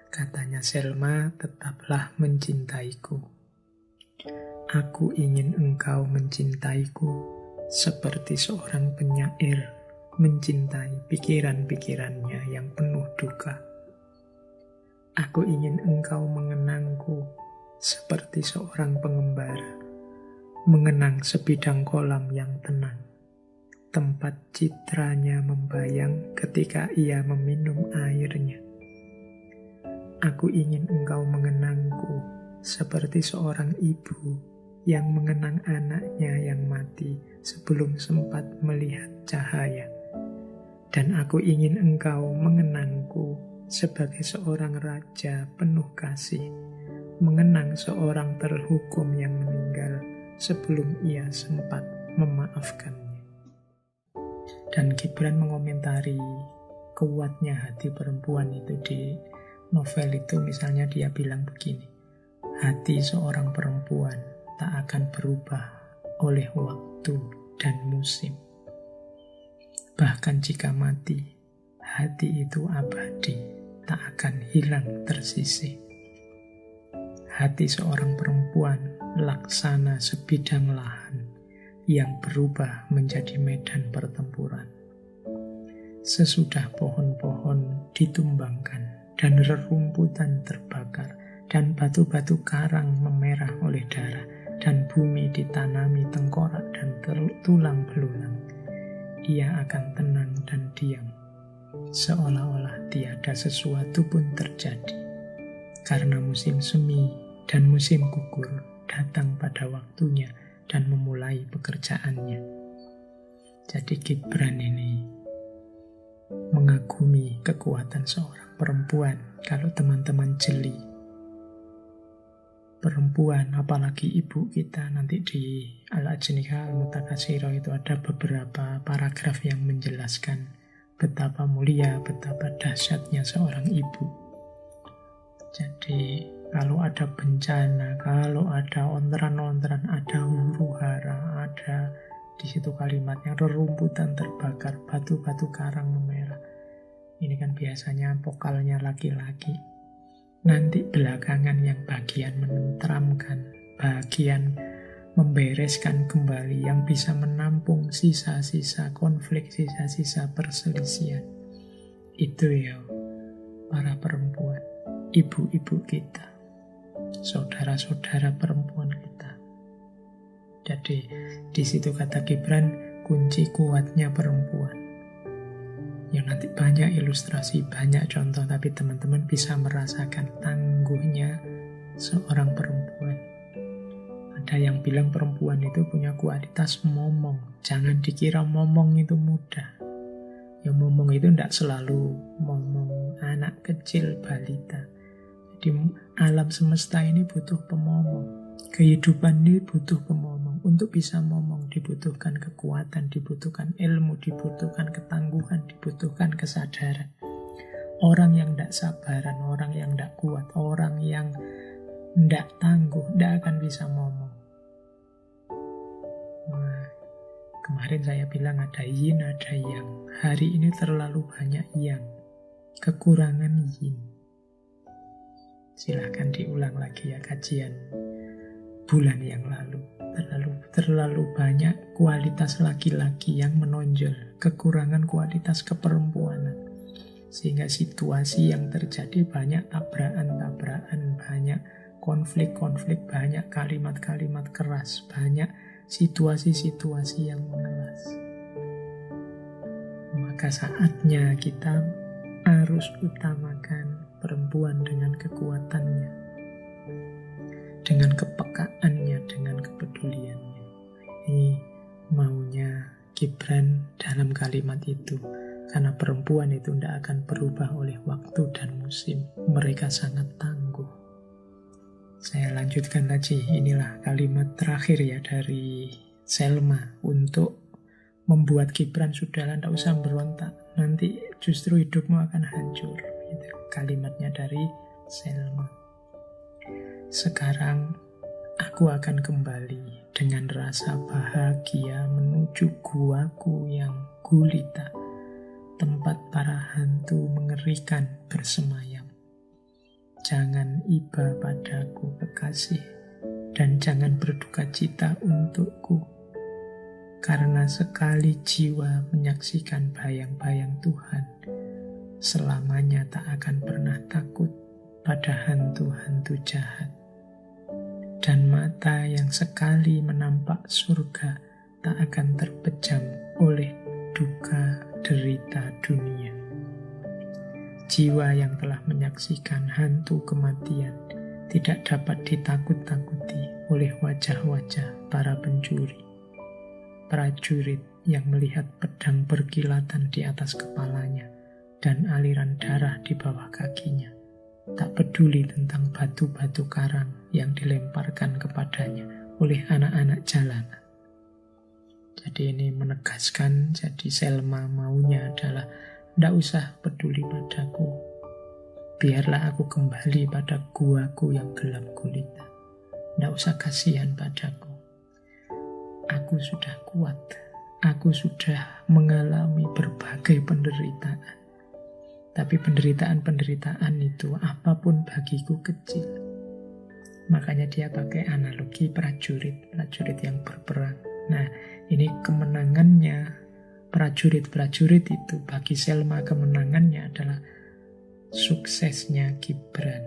Katanya Selma, tetaplah mencintaiku. Aku ingin engkau mencintaiku seperti seorang penyair mencintai pikiran-pikirannya yang penuh duka. Aku ingin engkau mengenangku seperti seorang pengembara mengenang sebidang kolam yang tenang, tempat citranya membayang ketika ia meminum airnya. Aku ingin engkau mengenangku seperti seorang ibu yang mengenang anaknya yang mati sebelum sempat melihat cahaya. Dan aku ingin engkau mengenangku sebagai seorang raja penuh kasih, mengenang seorang terhukum yang meninggal sebelum ia sempat memaafkannya. Dan Gibran mengomentari kuatnya hati perempuan itu di novel itu. Misalnya dia bilang begini, hati seorang perempuan tak akan berubah oleh waktu dan musim. Bahkan jika mati, hati itu abadi, tak akan hilang tersisih. Hati seorang perempuan laksana sebidang lahan yang berubah menjadi medan pertempuran. Sesudah pohon-pohon ditumbangkan dan rerumputan terbakar dan batu-batu karang memerah oleh darah dan bumi ditanami tengkorak dan tulang belulang, ia akan tenang dan diam, seolah-olah tiada sesuatu pun terjadi, karena musim semi dan musim gugur datang pada waktunya dan memulai pekerjaannya. Jadi Gibran ini mengagumi kekuatan seorang perempuan. Kalau teman-teman jeli, perempuan, apalagi ibu kita, nanti di Al-Ajniha Al-Mutakasirah itu ada beberapa paragraf yang menjelaskan betapa mulia, betapa dahsyatnya seorang ibu. Jadi kalau ada bencana, kalau ada ontran-ontran, ada huru-hara, ada di situ kalimatnya rerumputan terbakar, batu-batu karang memerah. Ini kan biasanya vokalnya laki-laki. Nanti belakangan yang bagian menenteramkan, bagian membereskan kembali, yang bisa menampung sisa-sisa konflik, sisa-sisa perselisihan. Itu ya para perempuan, ibu-ibu kita, saudara-saudara perempuan kita. Jadi di situ kata Gibran, kunci kuatnya perempuan. Ya nanti banyak ilustrasi, banyak contoh, tapi teman-teman bisa merasakan tangguhnya seorang perempuan. Ada yang bilang perempuan itu punya kualitas momong. Jangan dikira momong itu mudah. Ya momong itu tidak selalu momong anak kecil, balita. Jadi alam semesta ini butuh pemomong. Kehidupan ini butuh pemomong. Untuk bisa momong dibutuhkan kekuatan, dibutuhkan ilmu, dibutuhkan ketangguhan, dibutuhkan kesadaran. Orang yang tidak sabaran, orang yang tidak kuat, orang yang tidak tangguh, tidak akan bisa momong. Nah, kemarin saya bilang ada yin, ada yang. Hari ini terlalu banyak yang, kekurangan yin. Silahkan diulang lagi ya kajian bulan yang lalu. Terlalu banyak kualitas laki-laki yang menonjol, kekurangan kualitas keperempuanan. Sehingga situasi yang terjadi banyak tabrakan-tabrakan, banyak konflik-konflik, banyak kalimat-kalimat keras, banyak situasi-situasi yang mengelas. Maka saatnya kita harus utamakan perempuan dengan kekuatannya, dengan kepekaannya, dengan kepeduliannya. Ini maunya Gibran dalam kalimat itu. Karena perempuan itu tidak akan berubah oleh waktu dan musim. Mereka sangat tangguh. Saya lanjutkan lagi. Inilah kalimat terakhir ya dari Selma untuk membuat Gibran sudahlah, tidak usah berontak. Nanti justru hidupmu akan hancur. Itu kalimatnya dari Selma. Sekarang aku akan kembali dengan rasa bahagia menuju guaku yang gulita, tempat para hantu mengerikan bersemayam. Jangan iba padaku kekasih, dan jangan berduka cita untukku. Karena sekali jiwa menyaksikan bayang-bayang Tuhan, selamanya tak akan pernah takut pada hantu-hantu jahat. Dan mata yang sekali menampak surga tak akan terpejam oleh duka derita dunia. Jiwa yang telah menyaksikan hantu kematian tidak dapat ditakut-takuti oleh wajah-wajah para pencuri. Prajurit yang melihat pedang berkilatan di atas kepalanya dan aliran darah di bawah kakinya, tak peduli tentang batu-batu karang yang dilemparkan kepadanya oleh anak-anak jalanan. Jadi ini menegaskan, jadi Selma maunya adalah tidak usah peduli padaku. Biarlah aku kembali pada guaku yang gelap gulita. Tidak usah kasihan padaku. Aku sudah kuat. Aku sudah mengalami berbagai penderitaan. Tapi penderitaan-penderitaan itu apapun bagiku kecil. Makanya dia pakai analogi prajurit yang berperang. Nah, ini kemenangannya prajurit-prajurit itu, bagi Selma kemenangannya adalah suksesnya Gibran.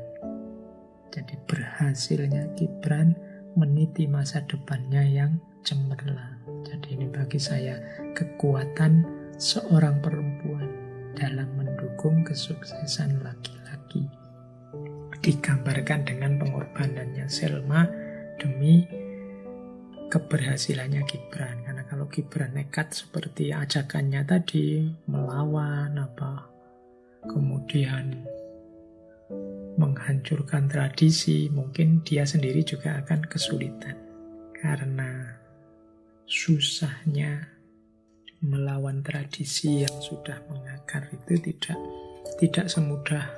Jadi berhasilnya Gibran meniti masa depannya yang cemerlang. Jadi ini bagi saya kekuatan seorang perempuan dalam mendukung kesuksesan laki-laki. Digambarkan dengan pengorbanannya Selma demi keberhasilannya Gibran. Karena kalau Gibran nekat seperti ajakannya tadi, melawan kemudian menghancurkan tradisi, mungkin dia sendiri juga akan kesulitan. Karena susahnya melawan tradisi yang sudah mengakar itu tidak semudah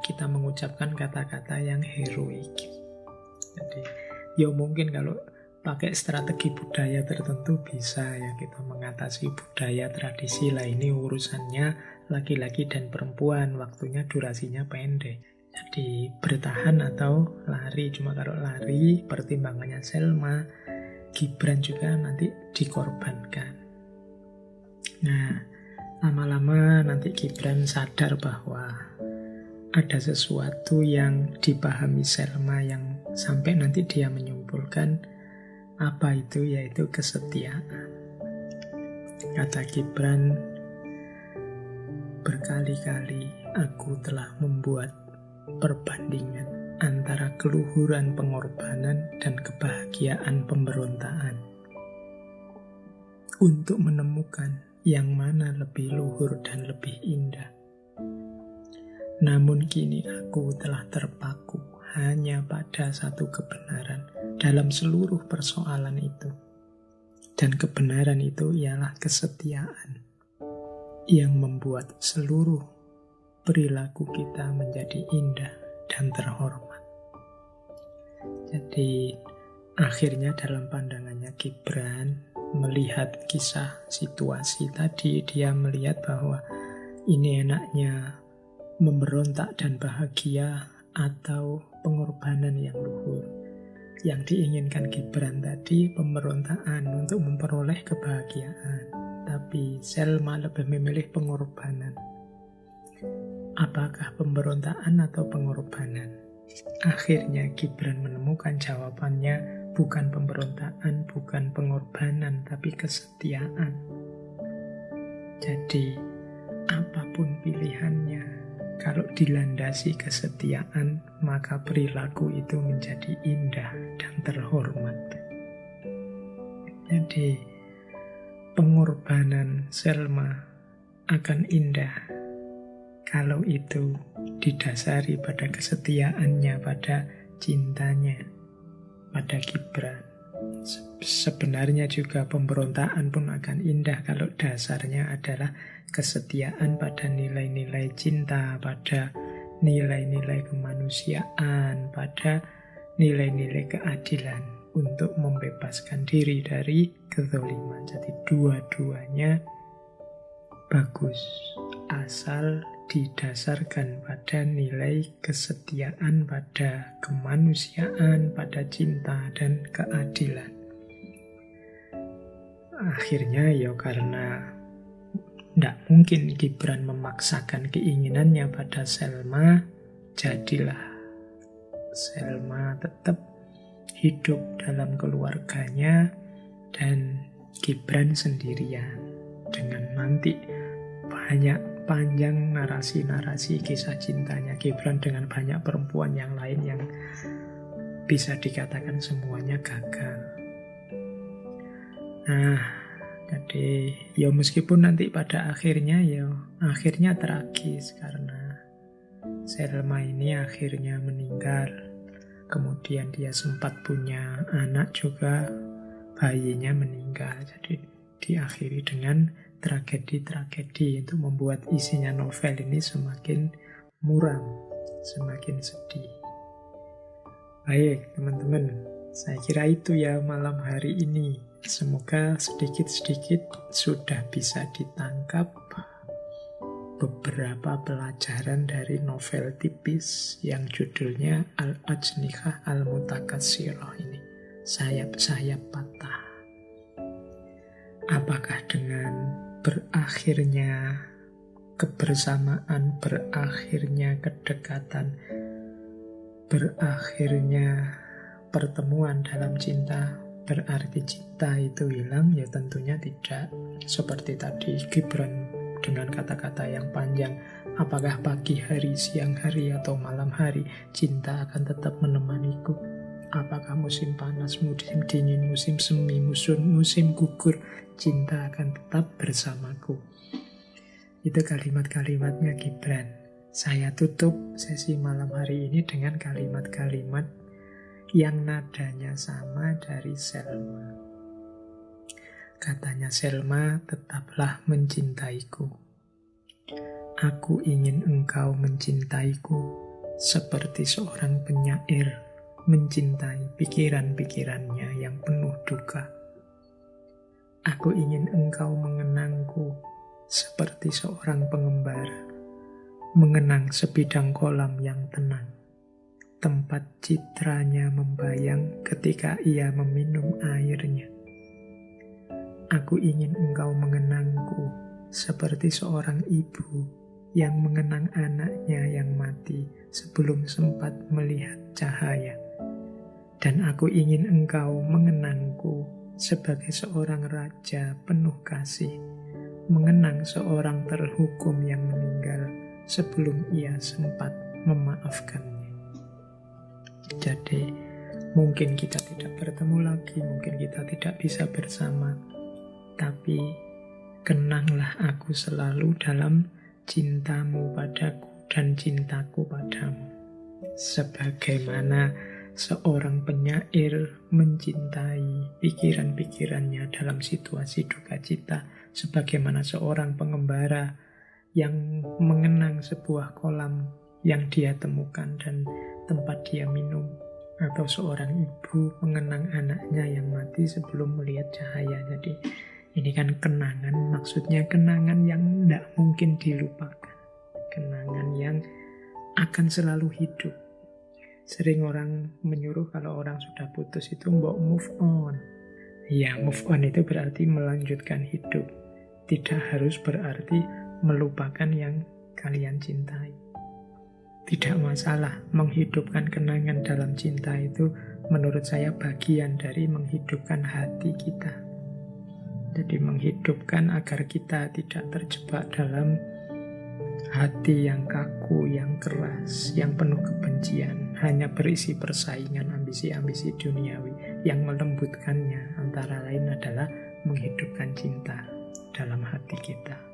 kita mengucapkan kata-kata yang heroik. Jadi ya mungkin kalau pakai strategi budaya tertentu bisa ya kita mengatasi budaya tradisi lah, ini urusannya laki-laki dan perempuan, waktunya durasinya pendek. Jadi bertahan atau lari. Cuma kalau lari pertimbangannya Selma, Gibran juga nanti dikorbankan. Nah, lama-lama nanti Gibran sadar bahwa ada sesuatu yang dipahami Selma yang sampai nanti dia menyimpulkan apa itu, yaitu kesetiaan. Kata Gibran, berkali-kali aku telah membuat perbandingan antara keluhuran pengorbanan dan kebahagiaan pemberontakan untuk menemukan yang mana lebih luhur dan lebih indah. Namun kini aku telah terpaku hanya pada satu kebenaran dalam seluruh persoalan itu. Dan kebenaran itu ialah kesetiaan yang membuat seluruh perilaku kita menjadi indah dan terhormat. Jadi akhirnya dalam pandangannya Gibran melihat kisah situasi tadi, dia melihat bahwa ini enaknya memberontak dan bahagia atau pengorbanan yang luhur. Yang diinginkan Gibran tadi pemberontakan untuk memperoleh kebahagiaan, tapi Selma lebih memilih pengorbanan. Apakah pemberontakan atau pengorbanan? Akhirnya Gibran menemukan jawabannya bukan pemberontakan, bukan pengorbanan, tapi kesetiaan. Jadi apapun pilihannya, kalau dilandasi kesetiaan, maka perilaku itu menjadi indah dan terhormat. Jadi, pengorbanan Selma akan indah kalau itu didasari pada kesetiaannya, pada cintanya pada Gibran. Sebenarnya juga pemberontakan pun akan indah kalau dasarnya adalah kesetiaan pada nilai-nilai cinta, pada nilai-nilai kemanusiaan, pada nilai-nilai keadilan untuk membebaskan diri dari kezaliman. Jadi dua-duanya bagus asal didasarkan pada nilai kesetiaan, pada kemanusiaan, pada cinta dan keadilan. Akhirnya ya karena tidak mungkin Gibran memaksakan keinginannya pada Selma, jadilah Selma tetap hidup dalam keluarganya dan Gibran sendirian. Dengan nanti banyak panjang narasi-narasi kisah cintanya Gibran dengan banyak perempuan yang lain yang bisa dikatakan semuanya gagal. Nah, jadi ya meskipun nanti pada akhirnya tragis karena Selma ini akhirnya meninggal. Kemudian dia sempat punya anak juga, bayinya meninggal. Jadi diakhiri dengan tragedi-tragedi untuk membuat isinya novel ini semakin muram, semakin sedih. Baik teman-teman, saya kira itu ya malam hari ini. Semoga sedikit-sedikit sudah bisa ditangkap beberapa pelajaran dari novel tipis yang judulnya Al-Ajnihah Al-Mutakatsirah ini, sayap-sayap patah. Apakah dengan berakhirnya kebersamaan, berakhirnya kedekatan, berakhirnya pertemuan dalam cinta, berarti cinta itu hilang? Ya tentunya tidak. Seperti tadi Gibran dengan kata-kata yang panjang, apakah pagi hari, siang hari, atau malam hari, cinta akan tetap menemaniku? Apakah musim panas, musim dingin, musim semi, musim gugur, cinta akan tetap bersamaku. Itu kalimat-kalimatnya Gibran. Saya tutup sesi malam hari ini dengan kalimat-kalimat yang nadanya sama dari Selma. Katanya Selma, tetaplah mencintaiku. Aku ingin engkau mencintaiku seperti seorang penyair mencintai pikiran-pikirannya yang penuh duka. Aku ingin engkau mengenangku seperti seorang pengembara mengenang sebidang kolam yang tenang, tempat citranya membayang ketika ia meminum airnya. Aku ingin engkau mengenangku seperti seorang ibu yang mengenang anaknya yang mati sebelum sempat melihat cahaya. Dan aku ingin engkau mengenangku sebagai seorang raja penuh kasih, mengenang seorang terhukum yang meninggal sebelum ia sempat memaafkannya. Jadi mungkin kita tidak bertemu lagi, mungkin kita tidak bisa bersama, tapi kenanglah aku selalu dalam cintamu padaku dan cintaku padamu. Sebagaimana seorang penyair mencintai pikiran-pikirannya dalam situasi duka cita, sebagaimana seorang pengembara yang mengenang sebuah kolam yang dia temukan dan tempat dia minum, atau seorang ibu mengenang anaknya yang mati sebelum melihat cahaya. Jadi ini kan kenangan, maksudnya kenangan yang tidak mungkin dilupakan, kenangan yang akan selalu hidup. Sering orang menyuruh kalau orang sudah putus itu mbok move on. Ya, move on itu berarti melanjutkan hidup, tidak harus berarti melupakan yang kalian cintai. Tidak masalah, menghidupkan kenangan dalam cinta itu menurut saya bagian dari menghidupkan hati kita. Jadi menghidupkan agar kita tidak terjebak dalam hati yang kaku, yang keras, yang penuh kebencian, hanya berisi persaingan, ambisi-ambisi duniawi. Yang melembutkannya antara lain adalah menghidupkan cinta dalam hati kita.